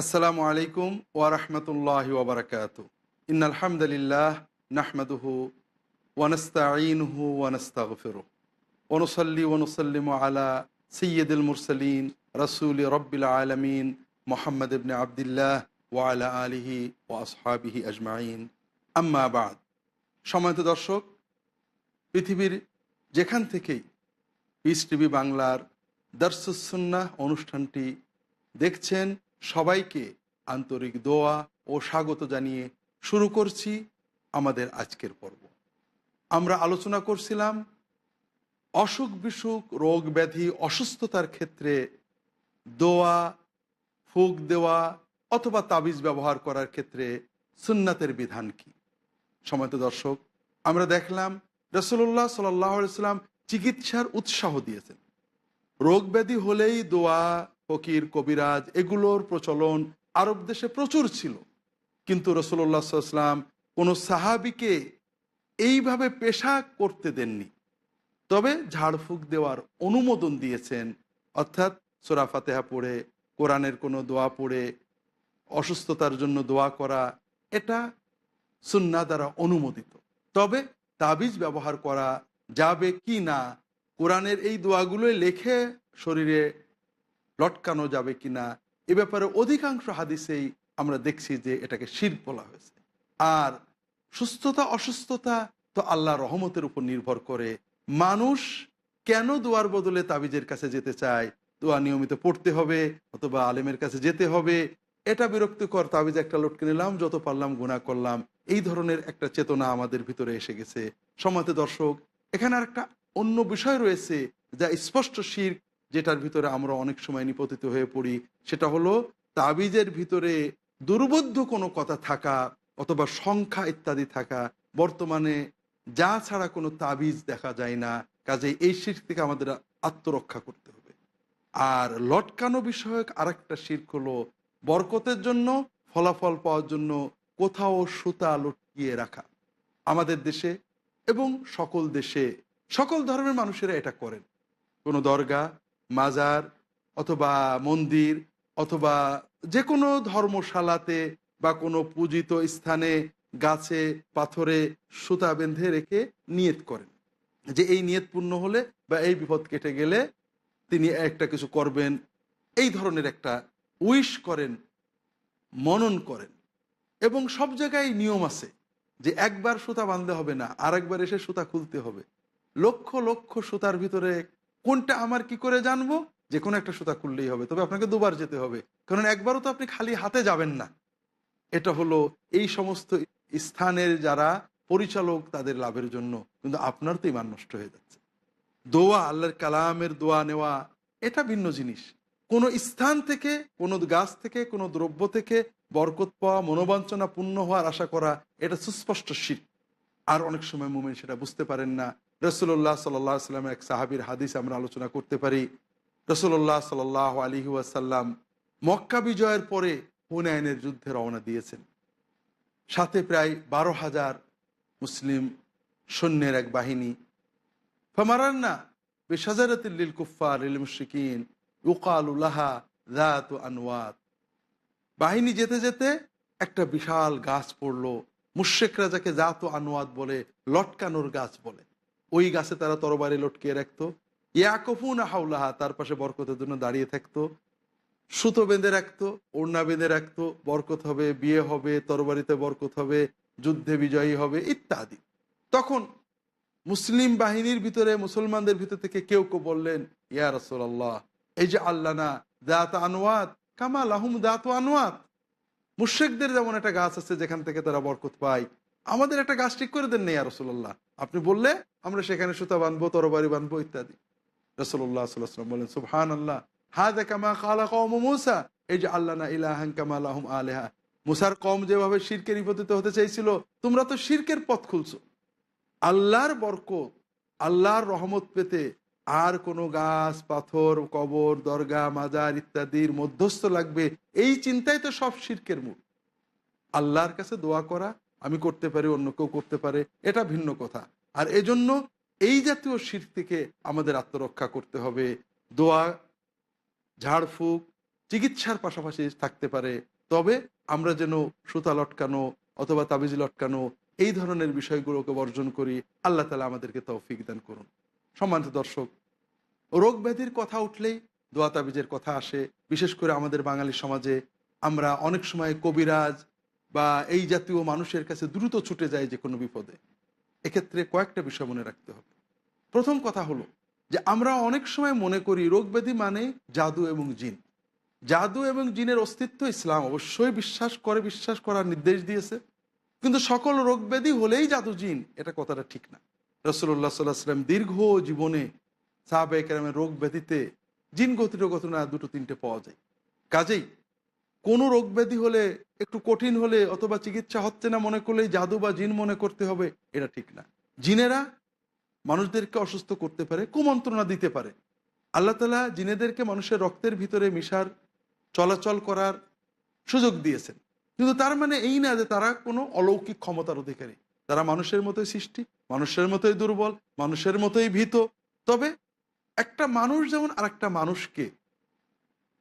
আসসালামু আলাইকুম ওয়া রাহমাতুল্লাহি ওয়া বারাকাতুহু। ইন্নাল হামদালিল্লাহ নাহমাদুহু ওয়া নাস্তাঈনুহু ওয়া নাস্তাগফিরুহ ওয়া নুসাল্লি ওয়া নুসাল্লিমু আলা সাইয়্যিদিল মুরসালিন রাসূলি রাব্বিল আলামিন মুহাম্মদ ইবনে আবদুল্লাহ ওয়া আলা আলিহি ওয়া আসহাবিহি আজমাইন। আম্মা বা'দ। সম্মানিত দর্শক, পৃথিবীর যেখান থেকেই পিস টিভি বাংলার দারসুস সুন্নাহ অনুষ্ঠানটি দেখছেন, সবাইকে আন্তরিক দোয়া ও স্বাগত জানিয়ে শুরু করছি আমাদের আজকের পর্ব। আমরা আলোচনা করছিলাম অসুখ বিসুখ, রোগ ব্যাধি, অসুস্থতার ক্ষেত্রে দোয়া, ফুক দেওয়া অথবা তাবিজ ব্যবহার করার ক্ষেত্রে সুন্নাতের বিধান কি। সম্মানিত দর্শক, আমরা দেখলাম রাসূলুল্লাহ সাল্লাল্লাহু আলাইহি ওয়াসাল্লাম চিকিৎসার উৎসাহ দিয়েছেন। রোগ ব্যাধি হলেই দোয়া, ফকির, কবিরাজ এগুলোর প্রচলন আরব দেশে প্রচুর ছিল। কিন্তু রাসূলুল্লাহ সাল্লাল্লাহু আলাইহি ওয়াসাল্লাম কোনো সাহাবীকে এইভাবে পেশা করতে দেননি। তবে ঝাড়ফুঁক দেওয়ার অনুমোদন দিয়েছেন, অর্থাৎ সূরা ফাতিহা পড়ে, কোরআনের কোনো দোয়া পড়ে অসুস্থতার জন্য দোয়া করা, এটা সুন্নাহ দ্বারা অনুমোদিত। তবে তাবিজ ব্যবহার করা যাবে কি না, কোরআনের এই দোয়াগুলোই লেখে শরীরে লটকানো যাবে কিনা, এ ব্যাপারে অধিকাংশ হাদিসেই আমরা দেখছি যে এটাকে শিরক বলা হয়েছে। আর সুস্থতা অসুস্থতা তো আল্লাহর রহমতের উপর নির্ভর করে। মানুষ কেন দোয়ার বদলে তাবিজের কাছে যেতে চায়? দোয়া নিয়মিত পড়তে হবে অথবা আলেমের কাছে যেতে হবে, এটা বিরক্তিকর। তাবিজ একটা লটকে নিলাম, যত পারলাম গুনাহ করলাম, এই ধরনের একটা চেতনা আমাদের ভিতরে এসে গেছে। সম্মানিত দর্শক, এখানে আর একটা অন্য বিষয় রয়েছে যা স্পষ্ট শিরক, যেটার ভিতরে আমরা অনেক সময় নিপতিত হয়ে পড়ি। সেটা হলো তাবিজের ভিতরে দুর্বোধ্য কোনো কথা থাকা অথবা সংখ্যা ইত্যাদি থাকা। বর্তমানে যা ছাড়া কোনো তাবিজ দেখা যায় না। কাজেই এই শিরক থেকে আমাদের আত্মরক্ষা করতে হবে। আর লটকানো বিষয়ক আরেকটা শিরক হলো বরকতের জন্য, ফলাফল পাওয়ার জন্য কোথাও সুতা লটকিয়ে রাখা। আমাদের দেশে এবং সকল দেশে সকল ধর্মের মানুষেরা এটা করেন। কোনো দরগা, মাজার অথবা মন্দির অথবা যে কোনো ধর্মশালাতে বা কোনো পূজিত স্থানে গাছে পাথরে সুতা বেঁধে রেখে নিয়ত করেন যে এই নিয়ত পূর্ণ হলে বা এই বিপদ কেটে গেলে তিনি একটা কিছু করবেন। এই ধরনের একটা উইশ করেন, মনন করেন। এবং সব জায়গায় নিয়ম আছে যে একবার সুতা বাঁধলে হবে না, আরেকবার এসে সুতা খুলতে হবে। লক্ষ লক্ষ সুতার ভিতরে কোনটা আমার কি করে জানবো? যে কোনো একটা সুতা খুললেই হবে, তবে আপনাকে দুবার যেতে হবে, কারণ একবারও তো আপনি খালি হাতে যাবেন না। এটা হলো এই সমস্ত স্থানের যারা পরিচালক তাদের লাভের জন্য, কিন্তু আপনার তো ইমান নষ্ট হয়ে যাচ্ছে। দোয়া, আল্লাহর কালামের দোয়া নেওয়া, এটা ভিন্ন জিনিস। কোনো স্থান থেকে, কোনো গাছ থেকে, কোনো দ্রব্য থেকে বরকত পাওয়া, মনোবাঞ্ছনা পূর্ণ হওয়ার আশা করা, এটা সুস্পষ্ট শিরক। আর অনেক সময় মুমিন সেটা বুঝতে পারেন না। রাসূলুল্লাহ সাল্লাল্লাহু আলাইহি ওয়াসাল্লামের এক সাহাবীর হাদিস আমরা আলোচনা করতে পারি। রাসূলুল্লাহ সাল্লাল্লাহু আলাইহি ওয়াসাল্লাম মক্কা বিজয়ের পরে হুনাইনের যুদ্ধে রওনা দিয়েছেন। সাথে প্রায় ১২,০০০ মুসলিম সৈন্যের এক বাহিনী। ফামারান্না বিশাজারাতিল লিল কুফফার লিল মুশরিকিন ইউকালু লাহা যাতু আনওয়াত। বাহিনী যেতে যেতে একটা বিশাল গাছ পড়লো। মুশরিকরা যাকে যাতু আনওয়াত বলে, লটকানোর গাছ বলে, ওই গাছে তারা তরবারি লটকিয়ে রাখতো। ইয়াকুফুনা হাওলাহা, তার পাশে বরকতের জন্য দাঁড়িয়ে থাকতো। সুতো বেঁধে রাখতো, ওড়না বেঁধে রাখতো, বরকত হবে, বিয়ে হবে, তরবারিতে বরকত হবে, যুদ্ধে বিজয়ী হবে ইত্যাদি। তখন মুসলিম বাহিনীর ভিতরে, মুসলমানদের ভিতর থেকে কেউ কেউ বললেন, ইয়া রাসূলুল্লাহ, এই যে আল্লানা দাত আনওয়াত কামা লাহুম দাত আনওয়াত, মুশরিকদের যেমন একটা গাছ আছে যেখান থেকে তারা বরকত পায়, আমাদের একটা গাছ ঠিক করে দেন না ইয়া রাসূলুল্লাহ। আপনি বললে আমরা সেখানে সুতা বাঁধবো, তরবারি বাঁধবো ইত্যাদি। রাসূলুল্লাহ সাল্লাল্লাহু আলাইহি ওয়াসাল্লাম বলেন, সুবহানাল্লাহ, হাযা কামা ক্বালা কওমু মূসা ইজআলনা ইলাহান কামা লাহুম আলিহা। মুসার কওম যেভাবে শিরকে নিপতিত হতে চাইছিল, তোমরা তো শিরকের পথ খুলছো। আল্লাহর বরকত, আল্লাহর রহমত পেতে আর কোনো গাছ, পাথর, কবর, দরগা, মাজার ইত্যাদির মধ্যস্থ লাগবে, এই চিন্তাই তো সব শিরকের মূল। আল্লাহর কাছে দোয়া করা আমি করতে পারি, অন্য কেউ করতে পারে, এটা ভিন্ন কথা। আর এজন্য এই জাতীয় শিরক থেকে আমাদের আত্মরক্ষা করতে হবে। দোয়া, ঝাড়ফুঁক, চিকিৎসার পাশাপাশি থাকতে পারে। তবে আমরা যেন সুতা লটকানো অথবা তাবিজ লটকানো এই ধরনের বিষয়গুলোকে বর্জন করি। আল্লাহ তাআলা আমাদেরকে তৌফিক দান করুন। সম্মানিত দর্শক, রোগ ব্যাধির কথা উঠলেই দোয়া তাবিজের কথা আসে। বিশেষ করে আমাদের বাঙালি সমাজে আমরা অনেক সময় কবিরাজ বা এই জাতীয় মানুষের কাছে দ্রুত ছুটে যাই যে কোনো বিপদে। এক্ষেত্রে কয়েকটা বিষয় মনে রাখতে হবে। প্রথম কথা হলো যে আমরা অনেক সময় মনে করি রোগ ব্যাধি মানে জাদু এবং জিন। জাদু এবং জিনের অস্তিত্ব ইসলাম অবশ্যই বিশ্বাস করার নির্দেশ দিয়েছে। কিন্তু সকল রোগ ব্যাধি হলেই জাদু জিন, এটা কথাটা ঠিক না। রাসূলুল্লাহ সাল্লাল্লাহু আলাইহি ওয়াসাল্লাম দীর্ঘ জীবনে সাহাবায়ে কেরামের রোগ ব্যাধিতে জিন গঠিত ঘটনা দুটো তিনটে পাওয়া যায়। কাজেই কোনো রোগ ব্যাধি হলে, একটু কঠিন হলে অথবা চিকিৎসা হচ্ছে না মনে করলেই জাদু বা জিন মনে করতে হবে, এটা ঠিক না। জিনেরা মানুষদেরকে অসুস্থ করতে পারে, কুমন্ত্রণা দিতে পারে। আল্লাহ তাআলা জিনেদেরকে মানুষের রক্তের ভিতরে মিশার, চলাচল করার সুযোগ দিয়েছেন। কিন্তু তার মানে এই না যে তারা কোনো অলৌকিক ক্ষমতার অধিকারী। তারা মানুষের মতোই সৃষ্টি, মানুষের মতোই দুর্বল, মানুষের মতোই ভীত। তবে একটা মানুষ যেমন আরেকটা মানুষকে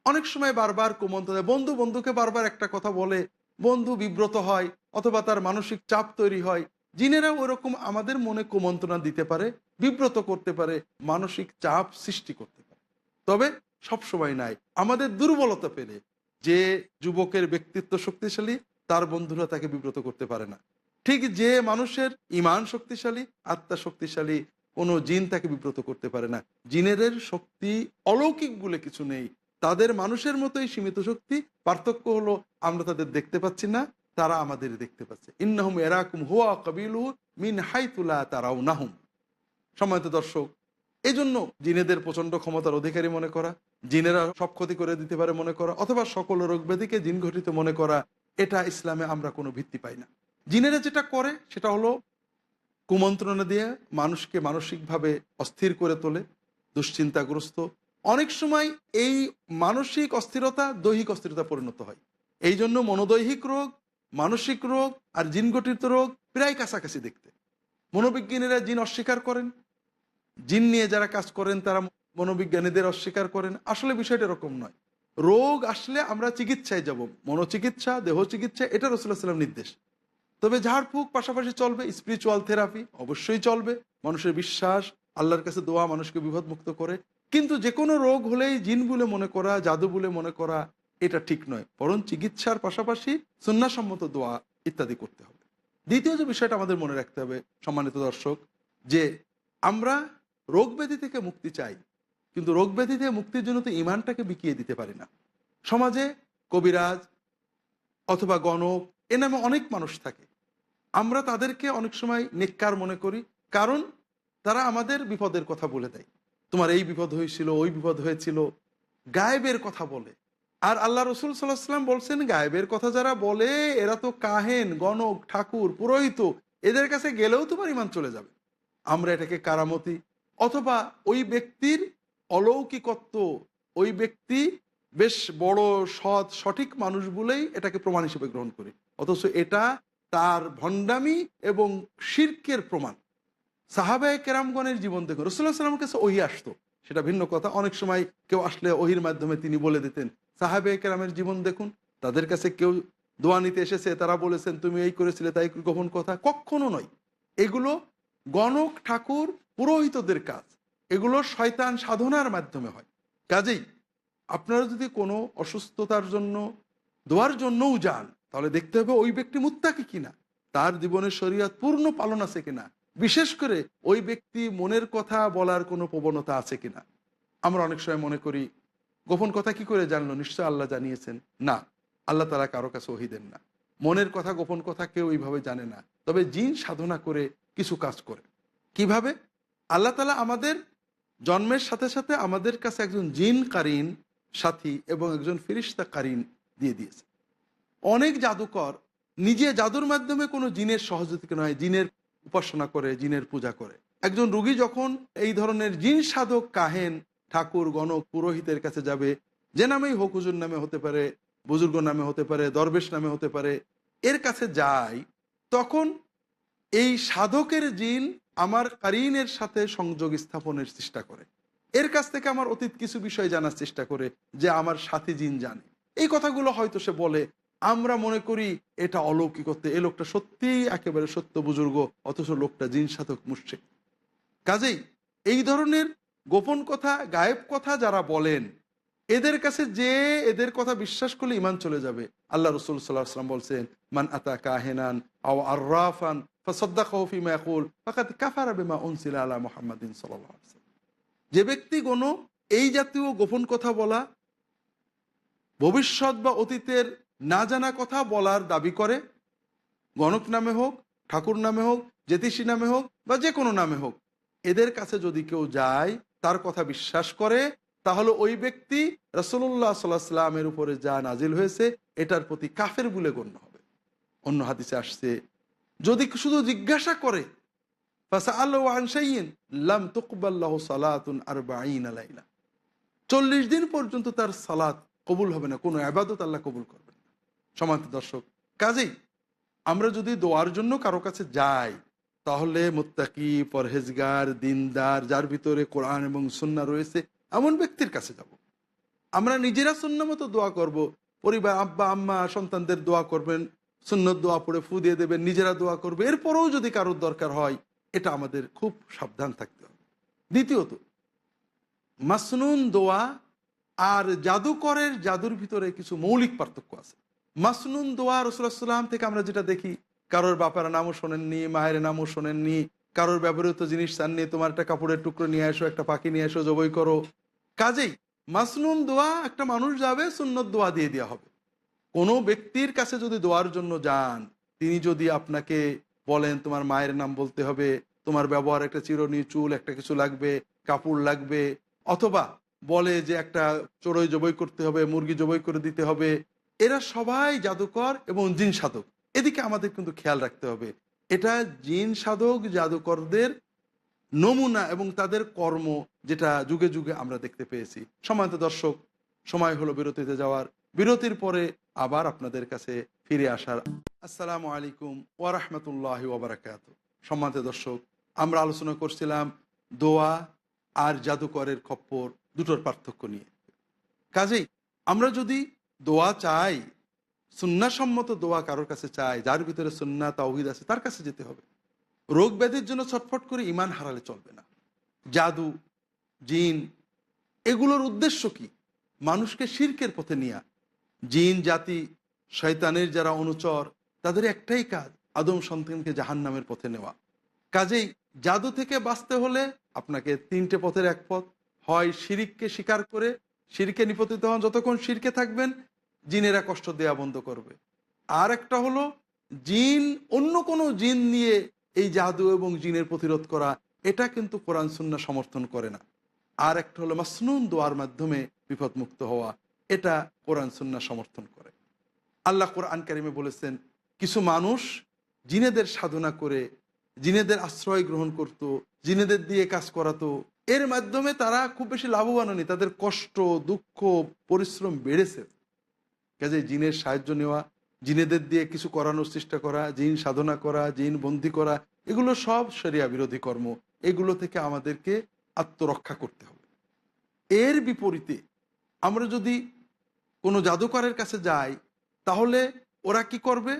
অনেক সময় বারবার কুমন্ত্রণা দেয়। বন্ধু বন্ধুকে বারবার একটা কথা বলে, বন্ধু বিব্রত হয় অথবা তার মানসিক চাপ তৈরি হয়। জিনেরা ওরকম আমাদের মনে কুমন্ত্রণা দিতে পারে, বিব্রত করতে পারে, মানসিক চাপ সৃষ্টি করতে পারে। তবে সবসময় নাই। আমাদের দুর্বলতা পেলে যে যুবকের ব্যক্তিত্ব শক্তিশালী, তার বন্ধুরা তাকে বিব্রত করতে পারে না। ঠিক যে মানুষের ঈমান শক্তিশালী, আত্মা শক্তিশালী, কোনো জিন তাকে বিব্রত করতে পারে না। জিনেদের শক্তি অলৌকিক বলে কিছু নেই। তাদের মানুষের মতোই সীমিত শক্তি। পার্থক্য হলো আমরা তাদের দেখতে পাচ্ছি না, তারা আমাদের দেখতে পাচ্ছে। ইন্নাহুম ইয়ারাকুম হুয়া কাবিলুহু মিন হাইতু লা তারাউনাহুম। সম্মানিত দর্শক, এজন্য জিনেদের প্রচণ্ড ক্ষমতার অধিকারী মনে করা, জিনেরা সব ক্ষতি করে দিতে পারে মনে করা, অথবা সকল রোগ ব্যাধিকে জিন ঘটিত মনে করা, এটা ইসলামে আমরা কোনো ভিত্তি পাই না। জিনেরা যেটা করে সেটা হলো কুমন্ত্রণা দিয়ে মানুষকে মানসিকভাবে অস্থির করে তোলে, দুশ্চিন্তাগ্রস্ত। অনেক সময় এই মানসিক অস্থিরতা দৈহিক অস্থিরতা পরিণত হয়। এই জন্য মনোদৈহিক রোগ, মানসিক রোগ আর জিনগঠিত রোগ প্রায় কাছাকাছি দেখতে। মনোবিজ্ঞানীরা জিন অস্বীকার করেন, জিন নিয়ে যারা কাজ করেন তারা মনোবিজ্ঞানীদের অস্বীকার করেন। আসলে বিষয়টা এরকম নয়। রোগ আসলে আমরা চিকিৎসায় যাব, মনোচিকিৎসা, দেহ চিকিৎসা, এটা রাসূলুল্লাহ সাল্লাল্লাহু আলাইহি ওয়াসাল্লাম নির্দেশ। তবে ঝাড়ফুঁক পাশাপাশি চলবে, স্পিরিচুয়াল থেরাপি অবশ্যই চলবে, মানুষের বিশ্বাস, আল্লাহর কাছে দোয়া মানুষকে বিপদমুক্ত করে। কিন্তু যে কোনো রোগ হলেই জিন বলে মনে করা, জাদু বলে মনে করা, এটা ঠিক নয়। বরং চিকিৎসার পাশাপাশি সুন্নাহসম্মত দোয়া ইত্যাদি করতে হবে। দ্বিতীয় যে বিষয়টা আমাদের মনে রাখতে হবে সম্মানিত দর্শক, যে আমরা রোগ ব্যাধি থেকে মুক্তি চাই, কিন্তু রোগ ব্যাধি থেকে মুক্তির জন্য তো ইমানটাকে বিকিয়ে দিতে পারি না। সমাজে কবিরাজ অথবা গণক এ নামে অনেক মানুষ থাকে। আমরা তাদেরকে অনেক সময় নেককার মনে করি, কারণ তারা আমাদের বিপদের কথা বলে দেয়। তোমার এই বিপদ হয়েছিল, ওই বিপদ হয়েছিল, গায়েবের কথা বলে। আর আল্লাহ রসুল সাল্লাল্লাহু আলাইহি ওয়াসাল্লাম বলছেন, গায়েবের কথা যারা বলে এরা তো কাহেন, গণক, ঠাকুর, পুরোহিত, এদের কাছে গেলেও তোমার ঈমান চলে যাবে। আমরা এটাকে কারামতি অথবা ওই ব্যক্তির অলৌকিকত্ব, ওই ব্যক্তি বেশ বড় সৎ সঠিক মানুষ বলেই এটাকে প্রমাণ হিসেবে গ্রহণ করি। অথচ এটা তার ভণ্ডামি এবং শিরকের প্রমাণ। সাহাবায়ে কেরামগণের জীবন দেখুন, রাসূলুল্লাহ সাল্লাল্লাহু আলাইহি ওয়াসাল্লামের কাছে ওহী আসতো, সেটা ভিন্ন কথা। অনেক সময় কেউ আসলে ওহীর মাধ্যমে তিনি বলে দিতেন। সাহাবায়ে কেরামের জীবন দেখুন, তাদের কাছে কেউ দোয়া নিতে এসেছে, তারা বলেছেন তুমি এই করেছিলে তাই, গোপন কথা কখনো নয়। এগুলো গণক, ঠাকুর, পুরোহিতদের কাজ। এগুলো শয়তান সাধনার মাধ্যমে হয়। কাজেই আপনারা যদি কোনো অসুস্থতার জন্য দোয়ার জন্যও যান, তাহলে দেখতে হবে ওই ব্যক্তি মুত্তাকি কিনা, তার জীবনের শরীয়ত পূর্ণ পালন আছে কিনা, বিশেষ করে ওই ব্যক্তি মনের কথা বলার কোনো প্রবণতা আছে কিনা। আমরা অনেক সময় মনে করি গোপন কথা কি করে জানলো, নিশ্চয় আল্লাহ জানিয়েছেন। না, আল্লাহ তাআলা কারো কাছে ওহী দেন না। মনের কথা, গোপন কথা কেউ এইভাবে জানে না। তবে জিন সাধনা করে কিছু কাজ করে। কিভাবে? আল্লাহ তাআলা আমাদের জন্মের সাথে সাথে আমাদের কাছে একজন জিন কারিন সাথী এবং একজন ফেরেশতা কারিন দিয়ে দিয়েছে। অনেক জাদুকর নিজে জাদুর মাধ্যমে কোনো জিনের সহযোগিতা নয়, জিনের উপাসনা করে, জিনের পূজা করে। একজন রোগী যখন এই ধরনের জিন সাধক, কাহেন, ঠাকুর, গণক, পুরোহিতের কাছে যাবে, যে নামেই হোক, হুজুর নামে হতে পারে, বুজুর্গ নামে হতে পারে, দরবেশ নামে হতে পারে, এর কাছে যায়, তখন এই সাধকের জিন আমার কারিনের সাথে সংযোগ স্থাপনের চেষ্টা করে। এর কাছ থেকে আমার অতীত কিছু বিষয় জানার চেষ্টা করে, যে আমার সাথী জিন জানে। এই কথাগুলো হয়তো সে বলে, আমরা মনে করি এটা অলৌকিকত্ব, এই লোকটা সত্যিই একেবারে সত্য বুজুর্গ, অথচ লোকটা জিন সাধক মুশরিক। কাজেই এই ধরনের গোপন কথা, গায়েব কথা যারা বলেন, এদের কাছে যে এদের কথা বিশ্বাস করলে ইমান চলে যাবে। আল্লাহ রসুল সাল্লাল্লাহু আলাইহি ওয়াসাল্লাম বলছেন, মান আতা কাহিনান আও আররাফান ফাসাদ্দাকাহু ফিমা ইয়াকুল ফাকাদ কাফারা বিমা উনজিলা আলা মুহাম্মাদিন সাল্লাল্লাহু আলাইহি ওয়াসাল্লাম। যে ব্যক্তি কোনো এই জাতীয় গোপন কথা বলা, ভবিষ্যৎ বা অতীতের না জানা কথা বলার দাবি করে, গণক নামে হোক, ঠাকুর নামে হোক, জ্যোতিষী নামে হোক বা যে কোনো নামে হোক, এদের কাছে যদি কেউ যায়, তার কথা বিশ্বাস করে, তাহলে ওই ব্যক্তি রাসূলুল্লাহ সাল্লাল্লাহু আলাইহি ওয়াসাল্লামের উপরে যা নাজিল হয়েছে এটার প্রতি কাফের বলে গণ্য হবে। অন্য হাদিসে আসছে, যদি শুধু জিজ্ঞাসা করে, ফাসআলু আন শাইইন লাম তুকবাল লাহু সালাতুন 40 লাইলা, 40 দিন পর্যন্ত তার সালাত কবুল হবে না, কোনো ইবাদত আল্লাহ কবুল করবেন না। সম্মানিত দর্শক, কাজেই আমরা যদি দোয়ার জন্য কারো কাছে যাই, তাহলে মুত্তাকি, পরহেজগার, দিনদার, যার ভিতরে কোরআন এবং সুন্নাহ রয়েছে, এমন ব্যক্তির কাছে যাব। আমরা নিজেরা সুন্নাহ মতো দোয়া করব, পরিবার আব্বা আম্মা সন্তানদের দোয়া করবেন, সুন্নত দোয়া পড়ে ফু দিয়ে দেবেন, নিজেরা দোয়া করবে, এরপরেও যদি কারোর দরকার হয়, এটা আমাদের খুব সাবধান থাকতে হবে। দ্বিতীয়ত, মাসনুন দোয়া আর জাদুকরের জাদুর ভিতরে কিছু মৌলিক পার্থক্য আছে। মাসনুন দোয়া রাসূলুল্লাহ সাল্লাল্লাহু আলাইহি ওয়াসাল্লাম থেকে আমরা যেটা দেখি, কারোর বাপার নামও শোনেননি, মায়ের নামও শোনেননি, কারোর ব্যবহৃত জিনিস চাননি, তোমার একটা কাপড়ের টুকরো নিয়ে আসো, একটা পাখি নিয়ে এসো, জবাই করো। কাজেই মাসনুন দোয়া একটা মানুষ যাবে, সুন্নত দোয়া দিয়ে দেওয়া হবে। কোনো ব্যক্তির কাছে যদি দোয়ার জন্য যান, তিনি যদি আপনাকে বলেন তোমার মায়ের নাম বলতে হবে, তোমার ব্যবহার একটা চিরুনি, চুল, একটা কিছু লাগবে, কাপড় লাগবে, অথবা বলে যে একটা চড়ুই জবাই করতে হবে, মুরগি জবাই করে দিতে হবে, এরা সবাই জাদুকর এবং জিন সাধক। এদিকে আমাদের কিন্তু খেয়াল রাখতে হবে, এটা জিন সাধক জাদুকরদের নমুনা এবং তাদের কর্ম, যেটা যুগে যুগে আমরা দেখতে পেয়েছি। সম্মানিত দর্শক, সময় হলো বিরতিতে যাওয়ার। বিরতির পরে আবার আপনাদের কাছে ফিরে আসার। আসসালামু আলাইকুম ওয়া রাহমাতুল্লাহি ওয়া বারাকাতুহু। সম্মানিত দর্শক, আমরা আলোচনা করছিলাম দোয়া আর জাদুকরের খপ্পর দুটোর পার্থক্য নিয়ে। কাজেই আমরা যদি দোয়া চাই, সুন্নাহসম্মত দোয়া কারোর কাছে চাই, যার ভিতরে সুন্নাহ তাওহীদ আছে, তার কাছে যেতে হবে। রোগ ব্যাধির জন্য ছটফট করে ইমান হারালে চলবে না। জাদু, জিন, এগুলোর উদ্দেশ্য কি? মানুষকে শিরকের পথে নিয়া। জিন জাতি, শয়তানের যারা অনুচর, তাদের একটাই কাজ, আদম সন্তানকে জাহান্নামের পথে নেওয়া। কাজেই জাদু থেকে বাঁচতে হলে আপনাকে তিনটে পথের এক পথ, হয় শিরিককে স্বীকার করে শিরকে নিপতিত হন, যতক্ষণ শিরকে থাকবেন জিনেরা কষ্ট দেয়া বন্ধ করবে। আর একটা হলো জিন, অন্য কোনো জিন নিয়ে এই জাদু এবং জিনের প্রতিরোধ করা, এটা কিন্তু কোরআন সুন্নাহ সমর্থন করে না। আর একটা হলো মাসনুন দোয়ার মাধ্যমে বিপদমুক্ত হওয়া, এটা কোরআন সুন্নাহ সমর্থন করে। আল্লাহ কোরআন কারিমে বলেছেন, কিছু মানুষ জিনেদের সাধনা করে জিনেদের আশ্রয় গ্রহণ করত, জিনেদের দিয়ে কাজ করাতো, এর মাধ্যমে তারা খুব বেশি লাভবান হয়নি, তাদের কষ্ট, দুঃখ, পরিশ্রম বেড়েছে। কাজে জিনের সাহায্য নেওয়া, জিনেদের দিয়ে কিছু করানোর চেষ্টা করা, জিন সাধনা করা, জিন বন্দী করা, এগুলো সব শরিয়া বিরোধী কর্ম। এগুলো থেকে আমাদেরকে আত্মরক্ষা করতে হবে। এর বিপরীতে আমরা যদি কোনো জাদুকরের কাছে যাই, তাহলে ওরা কি করবে?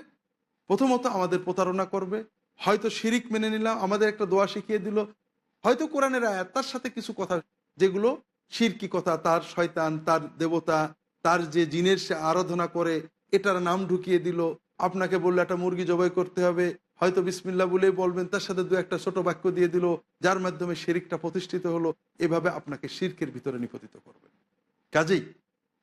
প্রথমত আমাদের প্রতারণা করবে। হয়তো শিরিক মেনে নিলাম, আমাদের একটা দোয়া শিখিয়ে দিল, হয়তো কোরআনের আয়াত, তার সাথে কিছু কথা যেগুলো শিরকি কথা, তার শয়তান, তার দেবতা, তার যে জিনের সে আরাধনা করে, এটার নাম ঢুকিয়ে দিল। আপনাকে বললো একটা মুরগি জবাই করতে হবে, হয়তো বিসমিল্লাহ বলেই বলবেন, তার সাথে দু একটা ছোট বাক্য দিয়ে দিল, যার মাধ্যমে শিরিকটা প্রতিষ্ঠিত হলো। এভাবে আপনাকে শিরকের ভিতরে নিপতিত করবে। কাজেই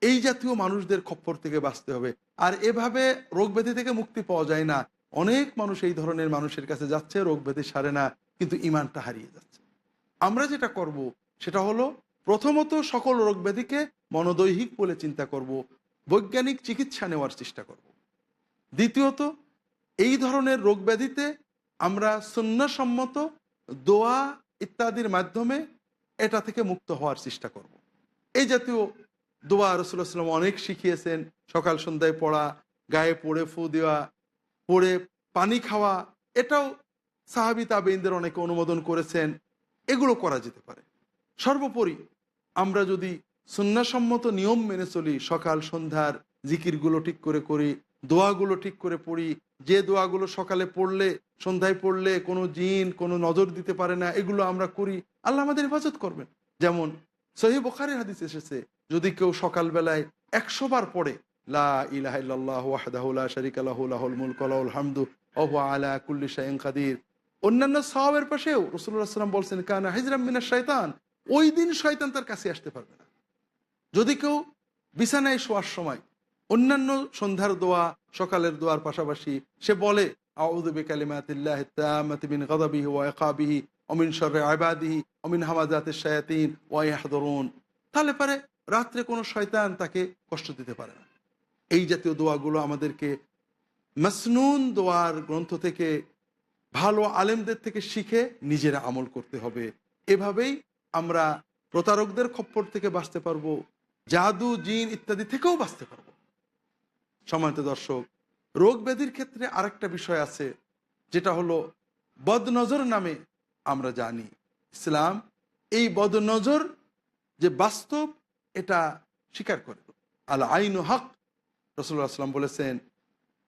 এই জাতীয় মানুষদের খপ্পর থেকে বাঁচতে হবে। আর এভাবে রোগ ব্যাধি থেকে মুক্তি পাওয়া যায় না। অনেক মানুষ এই ধরনের মানুষের কাছে যাচ্ছে, রোগ ব্যাধি সারে না, কিন্তু ইমানটা হারিয়ে যাচ্ছে। আমরা যেটা করব সেটা হলো, প্রথমত সকল রোগ ব্যাধিকে মনোদৈহিক বলে চিন্তা করব, বৈজ্ঞানিক চিকিৎসা নেওয়ার চেষ্টা করব। দ্বিতীয়ত, এই ধরনের রোগ ব্যাধিতে আমরা সুন্নাহসম্মত দোয়া ইত্যাদির মাধ্যমে এটা থেকে মুক্ত হওয়ার চেষ্টা করব। এই জাতীয় দোয়া রাসূলুল্লাহ সাল্লাল্লাহু আলাইহি ওয়াসাল্লাম অনেক শিখিয়েছেন। সকাল সন্ধ্যায় পড়া, গায়ে পড়ে ফু দেওয়া, পড়ে পানি খাওয়া, এটাও সাহাবী তাবেঈনদের অনেকে অনুমোদন করেছেন। এগুলো করা যেতে পারে। সর্বোপরি আমরা যদি সুন্নাহসম্মত নিয়ম মেনে চলি, সকাল সন্ধ্যার জিকিরগুলো ঠিক করে করি, দোয়াগুলো ঠিক করে পড়ি, যে দোয়াগুলো সকালে পড়লে সন্ধ্যায় পড়লে কোনো জিন কোনো নজর দিতে পারে না, এগুলো আমরা করি, আল্লাহ আমাদের হেফাজত করবেন। যেমন সহিহ বুখারীর হাদিস এসেছে, যদি কেউ সকালবেলায় ১০০ বার পড়ে লা ইলাহা ইল্লাল্লাহু ওয়াহদাহু লা শারীকা লাহু লাহুল মুলকু ওয়া লাহুল হামদু ওয়া হুয়া আলা কুল্লি শাইইন কাদির, অন্যান্য সওয়াবের পাশেও রাসূলুল্লাহ সাল্লাল্লাহু আলাইহি ওয়াসাল্লাম বলছেন কানা হিজরাম মিনাশ শাইতান, ওই দিন শয়তান তার কাছে আসতে পারবে না। যদি কেউ বিছানায় শোয়ার সময় অন্যান্য সন্ধ্যার দোয়া সকালের দোয়ার পাশাপাশি সে বলে আউযু বিকালিমাতিল্লাহি তাম্মাতি মিন গাযাবিহি ওয়া ইকাবিহি ওয়া মিন শাররি ইবাদিহি ওয়া মিন হামাযাতিশ শায়াতিন ওয়া ইয়াহদুরুন, তাহলে পারে রাত্রে কোনো শয়তান তাকে কষ্ট দিতে পারে না। এই জাতীয় দোয়াগুলো আমাদেরকে মাসনুন দোয়ার গ্রন্থ থেকে ভালো আলেমদের থেকে শিখে নিজেরা আমল করতে হবে। এভাবেই আমরা প্রতারকদের খপ্পর থেকে বাঁচতে পারবো, জাদু জিন ইত্যাদি থেকেও বাঁচতে পারবো। সম্মানিত দর্শক, রোগ ব্যাধির ক্ষেত্রে আরেকটা বিষয় আছে, যেটা হলো বদনজর নামে আমরা জানি। ইসলাম এই বদনজর যে বাস্তব এটা স্বীকার করে। আল আইনু হক, রাসূলুল্লাহ সাল্লাল্লাহু আলাইহি ওয়াসাল্লাম বলেছেন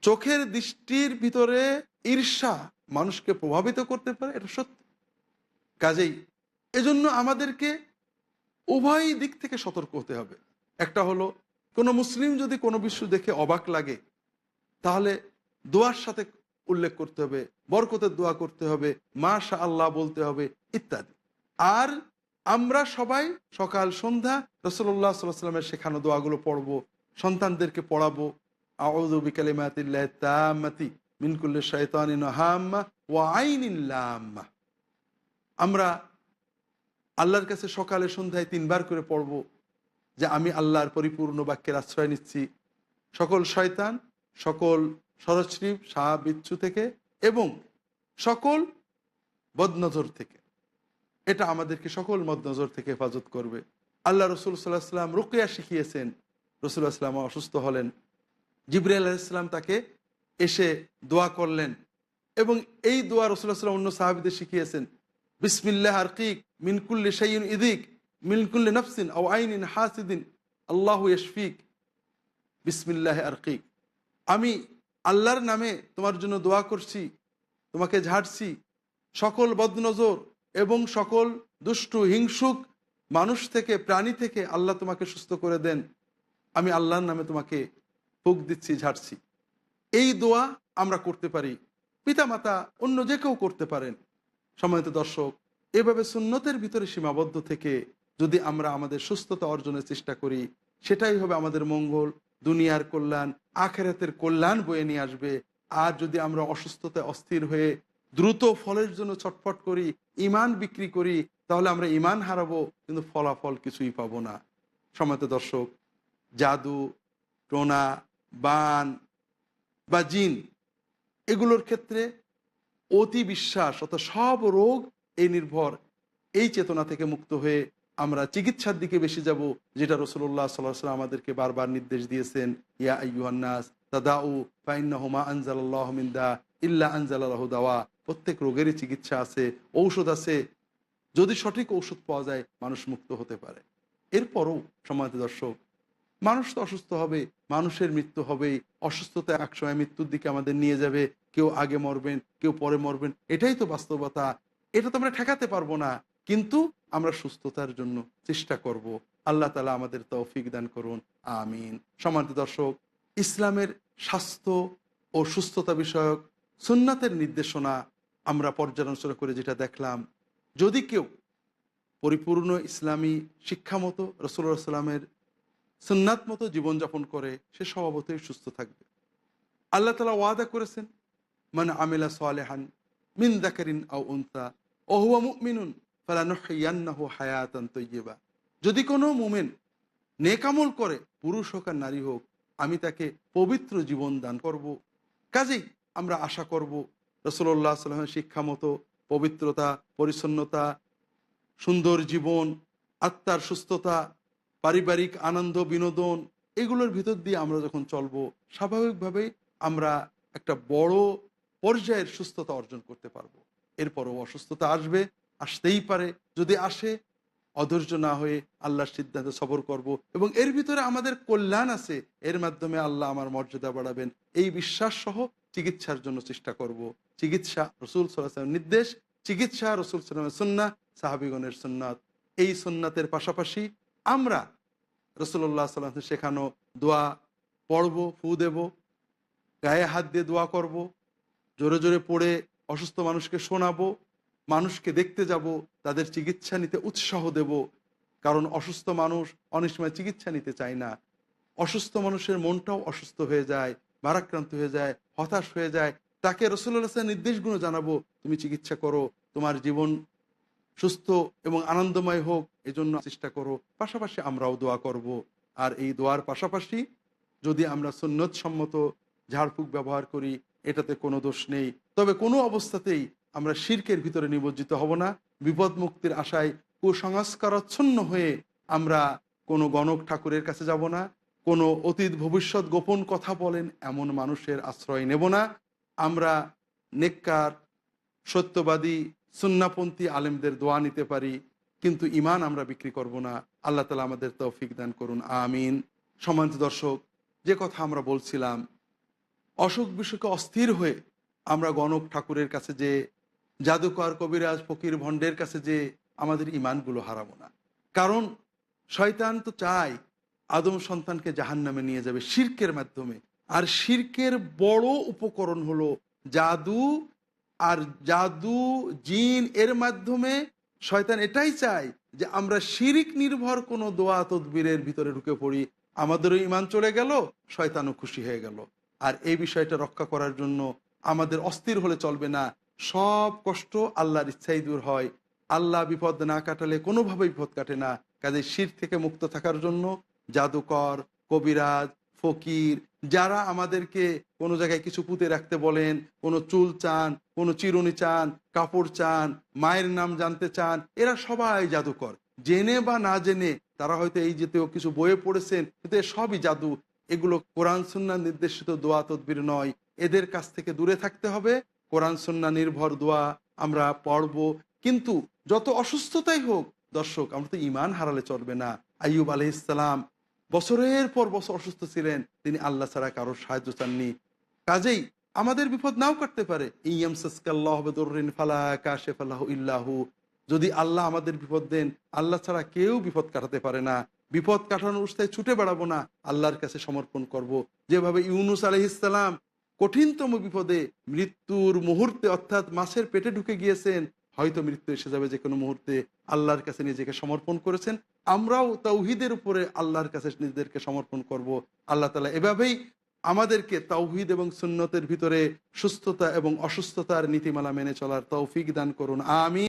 চোখের দৃষ্টির ভিতরে ঈর্ষা মানুষকে প্রভাবিত করতে পারে, এটা সত্য। কাজেই এজন্য আমাদেরকে উভয় দিক থেকে সতর্ক হতে হবে। একটা হলো কোনো মুসলিম যদি কোনো বিষয় দেখে অবাক লাগে তাহলে দোয়ার সাথে উল্লেখ করতে হবে, বরকতের দোয়া করতে হবে, মাশা আল্লাহ বলতে হবে ইত্যাদি। আর আমরা সবাই সকাল সন্ধ্যা রাসূলুল্লাহ সাল্লাল্লাহু আলাইহি ওয়াসাল্লামের শেখানো দোয়াগুলো পড়বো, সন্তানদেরকে পড়াবো। আউযু বিকালিমাতিল্লাহি তাম্মাতি মিন কুল্লি শাইতানিন হাম্মা ওয়া আইনিন লাম্মা। আমরা আল্লাহর কাছে সকালে সন্ধ্যায় ৩ বার করে পড়ব যে আমি আল্লাহর পরিপূর্ণ বাক্যের আশ্রয় নিচ্ছি সকল শয়তান, সকল সরীসৃপ সাপ বিচ্ছু থেকে এবং সকল বদনজর থেকে। এটা আমাদেরকে সকল বদনজর থেকে হেফাজত করবে। আল্লাহ রসুল সাল্লাল্লাহু আলাইহি ওয়াসাল্লাম রুকিয়া শিখিয়েছেন। রাসূলুল্লাহ সাল্লাল্লাহু আলাইহি ওয়াসাল্লাম অসুস্থ হলেন, জিবরাইল আলাইহিস সালাম তাকে এসে দোয়া করলেন এবং এই দোয়া রাসূলুল্লাহ সাল্লাল্লাহু আলাইহি ওয়াসাল্লাম অন্য সাহাবীদের শিখিয়েছেন। বিসমিল্লাহ আরকিক মিন কুল্লি শাইইন ইদিক মিন কুল্লি নাফসিন আও আইনিন হাসিদিন আল্লাহু ইয়াশফিক বিসমিল্লাহ আরকিক। আমি আল্লাহর নামে তোমার জন্য দোয়া করছি, তোমাকে ঝাড়ছি সকল বদনজর এবং সকল দুষ্টু হিংসুক মানুষ থেকে প্রাণী থেকে আল্লাহ তোমাকে সুস্থ করে দেন। আমি আল্লাহর নামে তোমাকে ফুঁক দিচ্ছি, ঝাড়ছি। এই দোয়া আমরা করতে পারি, পিতামাতা অন্য যে কেউ করতে পারেন। সম্মানিত দর্শক, এভাবে সুন্নতের ভিতরে সীমাবদ্ধ থেকে যদি আমরা আমাদের সুস্থতা অর্জনের চেষ্টা করি, সেটাই হবে আমাদের মঙ্গল, দুনিয়ার কল্যাণ, আখিরাতের কল্যাণ বয়ে নিয়ে আসবে। আর যদি আমরা অসুস্থতায় অস্থির হয়ে দ্রুত ফলের জন্য ছটফট করি, ইমান বিক্রি করি, তাহলে আমরা ইমান হারাবো, কিন্তু ফলাফল কিছুই পাবো না। সম্মানিত দর্শক, জাদু টোনা বান বা জিন এগুলোর ক্ষেত্রে অতি বিশ্বাস অর্থাৎ সব রোগ এই নির্ভর এই চেতনা থেকে মুক্ত হয়ে আমরা চিকিৎসার দিকে বেশি যাব, যেটা রাসূলুল্লাহ সাল্লাল্লাহু আলাইহি ওয়াসাল্লাম আমাদেরকে বারবার নির্দেশ দিয়েছেন। ইয়া আইয়ুহান নাস তাদাউ ফাইন্নাহু মা আনজালাল্লাহু মিন দা ইল্লা আনজালা লাহু দাওয়া। প্রত্যেক রোগেরই চিকিৎসা আছে, ঔষধ আছে। যদি সঠিক ঔষধ পাওয়া যায় মানুষ মুক্ত হতে পারে। এরপরও সম্মানিত দর্শক, মানুষ তো অসুস্থ হবে, মানুষের মৃত্যু হবেই। অসুস্থতা একসময় মৃত্যুর দিকে আমাদের নিয়ে যাবে। কেউ আগে মরবেন, কেউ পরে মরবেন, এটাই তো বাস্তবতা। এটা তো আমরা ঠেকাতে পারবো না, কিন্তু আমরা সুস্থতার জন্য চেষ্টা করব। আল্লাহ তাআলা আমাদের তৌফিক দান করুন, আমিন। সম্মানিত দর্শক, ইসলামের স্বাস্থ্য ও সুস্থতা বিষয়ক সুন্নাতের নির্দেশনা আমরা পর্যালোচনা করে যেটা দেখলাম, যদি কেউ পরিপূর্ণ ইসলামী শিক্ষা মতো রাসূলুল্লাহ সাল্লামের সুন্নাত মতো জীবনযাপন করে, সে স্বভাবতই সুস্থ থাকবে। আল্লাহ তাআলা ওয়াদা করেছেন, মান আমিলা সালিহান মিন যাকারিন আও উনসা ওয়া হুয়া মুমিনুন ফালানুহইয়ান্নাহু হায়াতান তাইয়্যিবা। যদি কোনো মুমিন নেক আমল করে, পুরুষ হোক আর নারী হোক, আমি তাকে পবিত্র জীবন দান করব। কাজেই আমরা আশা করব রাসূলুল্লাহ সাল্লাল্লাহু আলাইহি ওয়াসাল্লামের শিক্ষা মতো পবিত্রতা, পরিচ্ছন্নতা, সুন্দর জীবন, আত্মার সুস্থতা, পারিবারিক আনন্দ বিনোদন, এগুলোর ভিতর দিয়ে আমরা যখন চলবো, স্বাভাবিকভাবেই আমরা একটা বড় পর্যায়ের সুস্থতা অর্জন করতে পারবো। এরপরও অসুস্থতা আসবে, আসতেই পারে। যদি আসে, অধৈর্য না হয়ে আল্লাহর সিদ্ধান্তে সবর করব, এবং এর ভিতরে আমাদের কল্যাণ আছে, এর মাধ্যমে আল্লাহ আমার মর্যাদা বাড়াবেন, এই বিশ্বাস সহ চিকিৎসার জন্য চেষ্টা করব। চিকিৎসা রসুল সাল্লাল্লাহু আলাইহি ওয়াসাল্লামের নির্দেশ, চিকিৎসা রসুল সাল্লাল্লাহু আলাইহি ওয়াসাল্লামের সুন্নাহ, সাহাবীগণের সুন্নাত। এই সুন্নাতের পাশাপাশি আমরা রাসূলুল্লাহ সাল্লাল্লাহু আলাইহি ওয়াসাল্লাম শেখানো দোয়া পড়ব, ফু দেব, গায়ে হাত দিয়ে দোয়া করব, জোরে জোরে পড়ে অসুস্থ মানুষকে শোনাবো, মানুষকে দেখতে যাব, তাদের চিকিৎসা নিতে উৎসাহ দেব। কারণ অসুস্থ মানুষ অনেক সময় চিকিৎসা নিতে চায় না। অসুস্থ মানুষের মনটাও অসুস্থ হয়ে যায়, ভারাক্রান্ত হয়ে যায়, হতাশ হয়ে যায়। তাকে রাসূলুল্লাহ সাল্লাল্লাহু আলাইহি ওয়াসাল্লামের নির্দেশগুলো জানাবো, তুমি চিকিৎসা করো, তোমার জীবন সুস্থ এবং আনন্দময় হোক, এজন্য চেষ্টা করো। পাশাপাশি আমরাও দোয়া করব। আর এই দোয়ার পাশাপাশি যদি আমরা সুন্নত সম্মত ঝাড়ফুঁক ব্যবহার করি, এটাতে কোনো দোষ নেই। তবে কোনো অবস্থাতেই আমরা শিরকের ভিতরে নিমজ্জিত হব না। বিপদ মুক্তির আশায় কুসংস্কারাচ্ছন্ন হয়ে আমরা কোনো গণক ঠাকুরের কাছে যাব না, কোনো অতীত ভবিষ্যৎ গোপন কথা বলেন এমন মানুষের আশ্রয় নেব না। আমরা নেককার, সত্যবাদী, সুন্নাপন্থী আলেমদের দোয়া নিতে পারি, কিন্তু ঈমান আমরা বিক্রি করব না। আল্লাহ তাআলা আমাদের তৌফিক দান করুন, আমিন। সম্মানিত দর্শক, যে কথা আমরা বলছিলাম, অসুখ বিসুখে অস্থির হয়ে আমরা গণক ঠাকুরের কাছে, যে জাদুকর, কবিরাজ, ফকির, ভণ্ডের কাছে, যে আমাদের ঈমানগুলো হারাবো না। কারণ শয়তান তো চায় আদম সন্তানকে জাহান্নামে নিয়ে যাবে শিরকের মাধ্যমে। আর শিরকের বড় উপকরণ হলো জাদু। আর জাদু, জিন, এর মাধ্যমে শয়তান এটাই চায় যে আমরা শিরিক নির্ভর কোনো দোয়া তদবিরের ভিতরে ঢুকে পড়ি, আমাদেরও ঈমান চলে গেল, শয়তানও খুশি হয়ে গেল। আর এই বিষয়টা রক্ষা করার জন্য আমাদের অস্থির হলে চলবে না। সব কষ্ট আল্লাহর ইচ্ছাই দূর হয়। আল্লাহ বিপদ না কাটালে কোনোভাবে বিপদ কাটে না। কাজে শির থেকে মুক্ত থাকার জন্য জাদুকর, কবিরাজ, ফকির, যারা আমাদেরকে কোনো জায়গায় কিছু পুঁতে রাখতে বলেন, কোনো চুল চান, কোনো চিরুনি চান, কাপড় চান, মায়ের নাম জানতে চান, এরা সবাই জাদুকর। জেনে বা না জেনে তারা হয়তো এই যেতেও কিছু বইয়ে পড়েছেন, কিন্তু এ সবই জাদু। এগুলো কোরআন সুন্নাহ নির্দেশিত দোয়া তদবির নয়। এদের কাছ থেকে দূরে থাকতে হবে। কোরআন সুন্নাহ নির্ভর দোয়া আমরা পড়ব। কিন্তু যত অসুস্থতাই হোক দর্শক, আমরা তো ঈমান হারালে চলবে না। আইয়ুব আলাইহিস সালাম বছরের পর বছর অসুস্থ ছিলেন, তিনি আল্লাহ ছাড়া কারোর সাহায্য চাননি। কাজেই আমাদের বিপদ নাও কাটতে পারে। ইয়ামসাসকাল্লাহু বিদুররিন ফালা কাশিফা লাহু ইল্লাহু। যদি আল্লাহ আমাদের বিপদ দেন, আল্লাহ ছাড়া কেউ বিপদ কাটাতে পারে না। বিপদ কাটানোর উস্তায় ছুটে বেড়াবো না, আল্লাহর কাছে সমর্পণ করব। যেভাবে ইউনুস আলাইহিস সালাম কঠিনতম বিপদে, মৃত্যুর মুহূর্তে, অর্থাৎ মাছের পেটে ঢুকে গিয়েছেন, হয়তো মৃত্যু এসে যাবে যে কোনো মুহূর্তে, আল্লাহর কাছে নিজেকে সমর্পণ করেছেন। আমরাও তাওহীদের উপরে আল্লাহর কাছে নিজেদেরকে সমর্পণ করব। আল্লাহ তাআলা এভাবেই আমাদেরকে তাওহীদ এবং সুন্নতের ভিতরে সুস্থতা এবং অসুস্থতার নীতিমালা মেনে চলার তৌফিক দান করুন, আমিন।